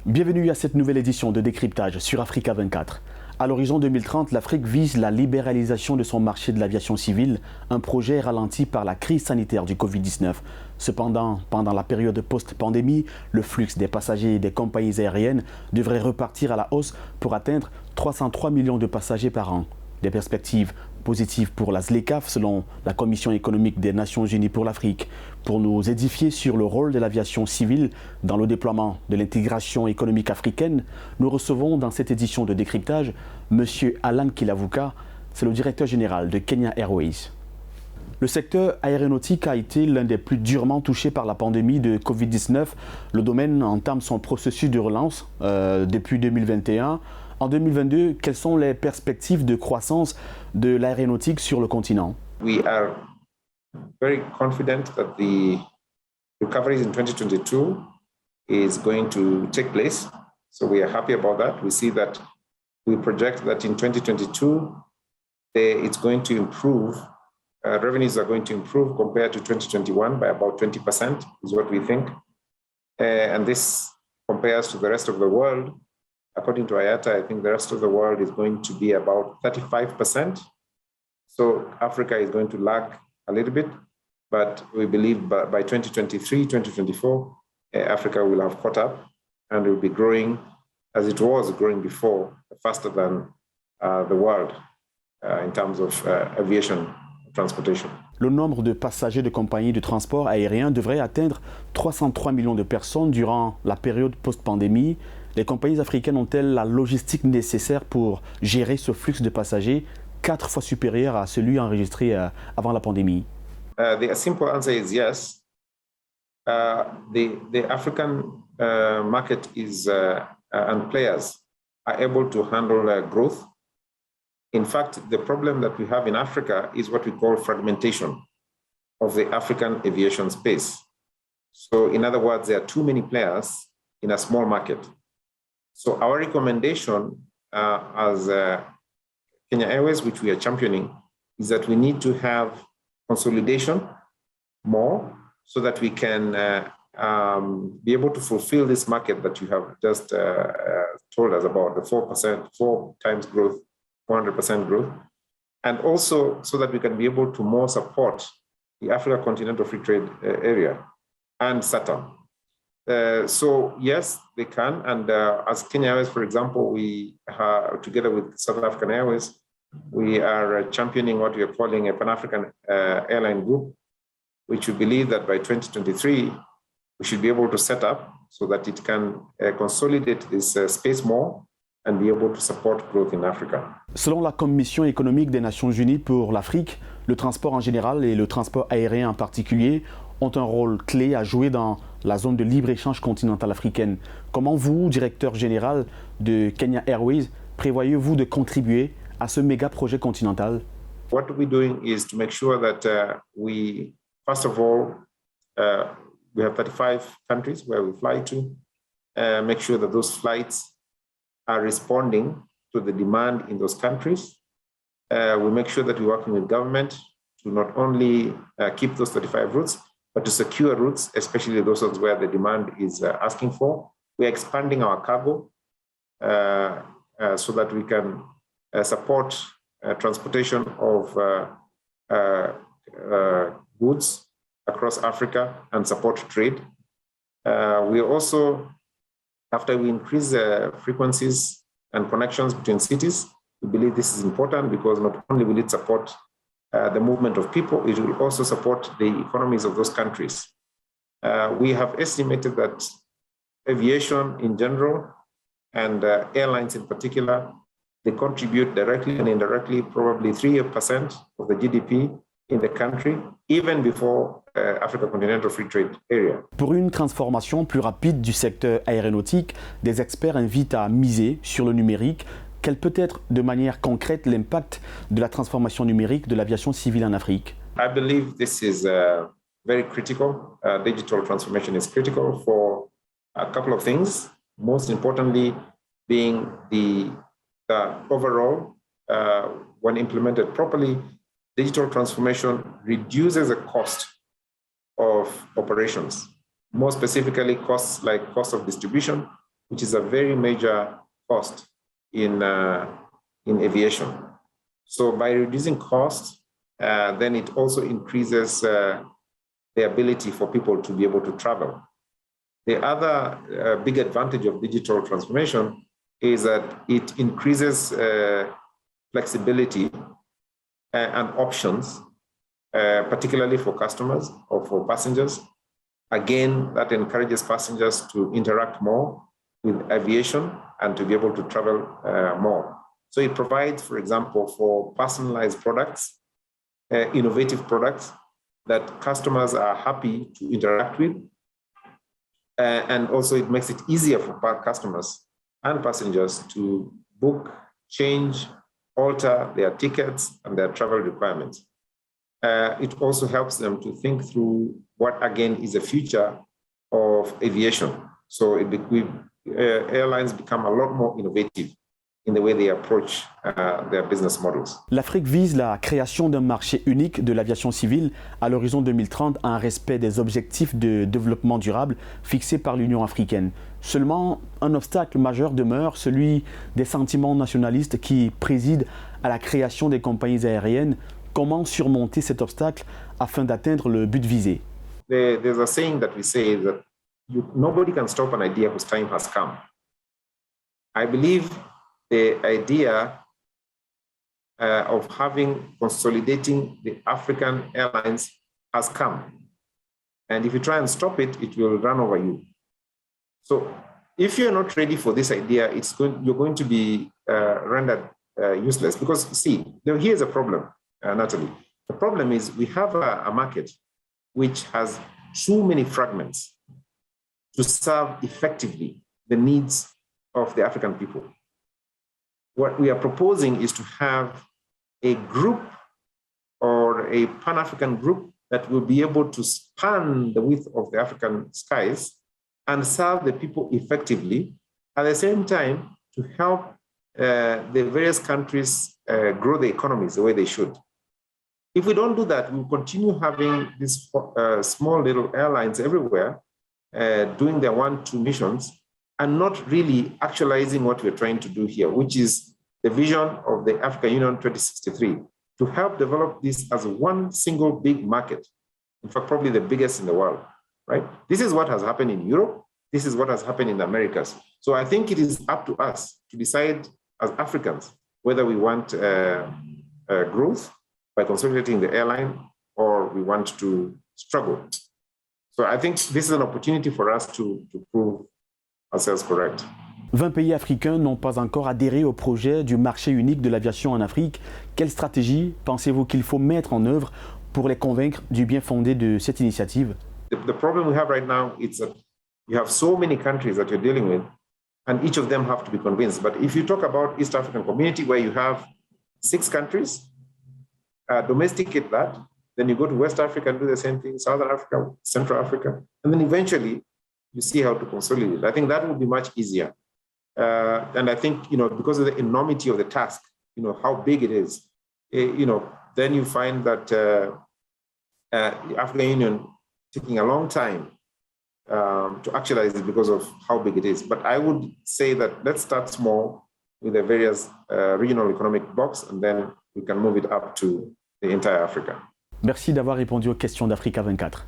Bienvenue à cette nouvelle édition de Décryptage sur Africa 24. À l'horizon 2030, l'Afrique vise la libéralisation de son marché de l'aviation civile, un projet ralenti par la crise sanitaire du Covid-19. Cependant, pendant la période post-pandémie, le flux des passagers des compagnies aériennes devrait repartir à la hausse pour atteindre 303 millions de passagers par an. Des perspectives positives pour la ZLECAf selon la Commission économique des Nations Unies pour l'Afrique. Pour nous édifier sur le rôle de l'aviation civile dans le déploiement de l'intégration économique africaine, nous recevons dans cette édition de Décryptage Monsieur Allan Kilavuka, c'est le directeur général de Kenya Airways. Le secteur aéronautique a été l'un des plus durement touchés par la pandémie de Covid-19. Le domaine entame son processus de relance depuis 2021. En 2022, quelles sont les perspectives de croissance de l'aéronautique sur le continent? We are very confident that the recovery in 2022 is going to take place. So we are happy about that. We see that we project that in 2022, it's going to improve. Revenues are going to improve compared to 2021 by about 20% is what we think. And this compares to the rest of the world. According to IATA, I think the rest of the world is going to be about 35%. So Africa is going to lag a little bit, but we believe by 2023, 2024, Africa will have caught up and will be growing as it was growing before, faster than the world in terms of aviation transportation. Le nombre de passagers de compagnies de transport aérien devrait atteindre 303 millions de personnes durant la période post-pandémie. Les compagnies africaines ont-elles la logistique nécessaire pour gérer ce flux de passagers 4 fois supérieur à celui enregistré avant la pandémie? The simple answer is yes. The African market is and players are able to handle growth. In fact, the problem that we have in Africa is what we call fragmentation of the African aviation space. So in other words, there are too many players in a small market. So our recommendation as Kenya Airways, which we are championing, is that we need to have consolidation more so that we can be able to fulfill this market that you have just told us about, the 4%, 4 times growth, 400% growth, and also so that we can be able to more support the Africa Continental Free Trade Area and SATAM. So yes, they can. And as Kenya Airways, for example, we together with South African Airways, we are championing what we are calling a Pan-African airline group, which we believe that by 2023, we should be able to set up so that it can consolidate this space more and be able to support growth in Africa. Selon la Commission économique des Nations Unies pour l'Afrique, le transport en général et le transport aérien en particulier ont un rôle clé à jouer dans la zone de libre-échange continentale africaine. Comment vous, directeur général de Kenya Airways, prévoyez-vous de contribuer à ce méga projet continental? What we're doing is to make sure that we, first of all, we have 35 countries where we fly to, make sure that those flights are responding to the demand in those countries. We make sure that we're working with government to not only keep those 35 routes, but to secure routes, especially those ones where the demand is asking for. We're expanding our cargo so that we can support transportation of goods across Africa and support trade. We also, after we increase frequencies and connections between cities, we believe this is important because not only will it support the movement of people, it will also support the economies of those countries. We have estimated that aviation in general and airlines in particular, they contribute directly and indirectly probably 3% of the GDP in the country, even before Africa Continental Free Trade Area. Pour une transformation plus rapide du secteur aéronautique, des experts invitent à miser sur le numérique. Quel peut être de manière concrète l'impact de la transformation numérique de l'aviation civile en Afrique? I believe this is very critical. Digital transformation is critical for a couple of things. Most importantly, being the overall, when implemented properly, digital transformation reduces the cost of operations. More specifically, costs like cost of distribution, which is a very major cost in aviation. So by reducing costs, then it also increases the ability for people to be able to travel. The other big advantage of digital transformation is that it increases flexibility and options, particularly for customers or for passengers. Again, that encourages passengers to interact more with aviation and to be able to travel more. So it provides, for example, for personalized products, innovative products that customers are happy to interact with. And also it makes it easier for customers and passengers to book, change, alter their tickets and their travel requirements. It also helps them to think through what, again, is the future of aviation. So airlines become a lot more innovative in the way they approach their business models. L'Afrique vise la création d'un marché unique de l'aviation civile à l'horizon 2030 à un respect des objectifs de développement durable fixés par l'Union africaine. Seulement, un obstacle majeur demeure, celui des sentiments nationalistes qui président à la création des compagnies aériennes. Comment surmonter cet obstacle afin d'atteindre le but visé? There's a saying that we say that nobody can stop an idea whose time has come. I believe the idea of consolidating the African airlines has come. And if you try and stop it, it will run over you. So if you're not ready for this idea, you're going to be rendered useless. Because see, here's a problem, Natalie. The problem is we have a market which has too many fragments to serve effectively the needs of the African people. What we are proposing is to have a group or a Pan-African group that will be able to span the width of the African skies and serve the people effectively, at the same time to help the various countries grow the economies the way they should. If we don't do that, we'll continue having these small little airlines everywhere doing their 1-2 missions and not really actualizing what we're trying to do here, which is the vision of the African Union 2063, to help develop this as one single big market. In fact, probably the biggest in the world, right? This is what has happened in Europe. This is what has happened in the Americas. So I think it is up to us to decide as Africans whether we want growth by consolidating the airline or we want to struggle. So I think this is an opportunity for us to prove ourselves correct. 20 pays africains n'ont pas encore adhéré au projet du marché unique de l'aviation en Afrique. Quelle stratégie pensez-vous qu'il faut mettre en œuvre pour les convaincre du bien fondé de cette initiative? The problem we have right now is that you have so many countries that you're dealing with, and each of them have to be convinced. But if you talk about East African Community, where you have 6 countries, domesticate that, then you go to West Africa and do the same thing, Southern Africa, Central Africa, and then eventually you see how to consolidate. I think that will be much easier. And I think, because of the enormity of the task, how big it is, then you find that the African Union taking a long time to actualize it because of how big it is. But I would say that let's start small with the various regional economic blocks, and then we can move it up to the entire Africa. Merci d'avoir répondu aux questions d'Africa 24.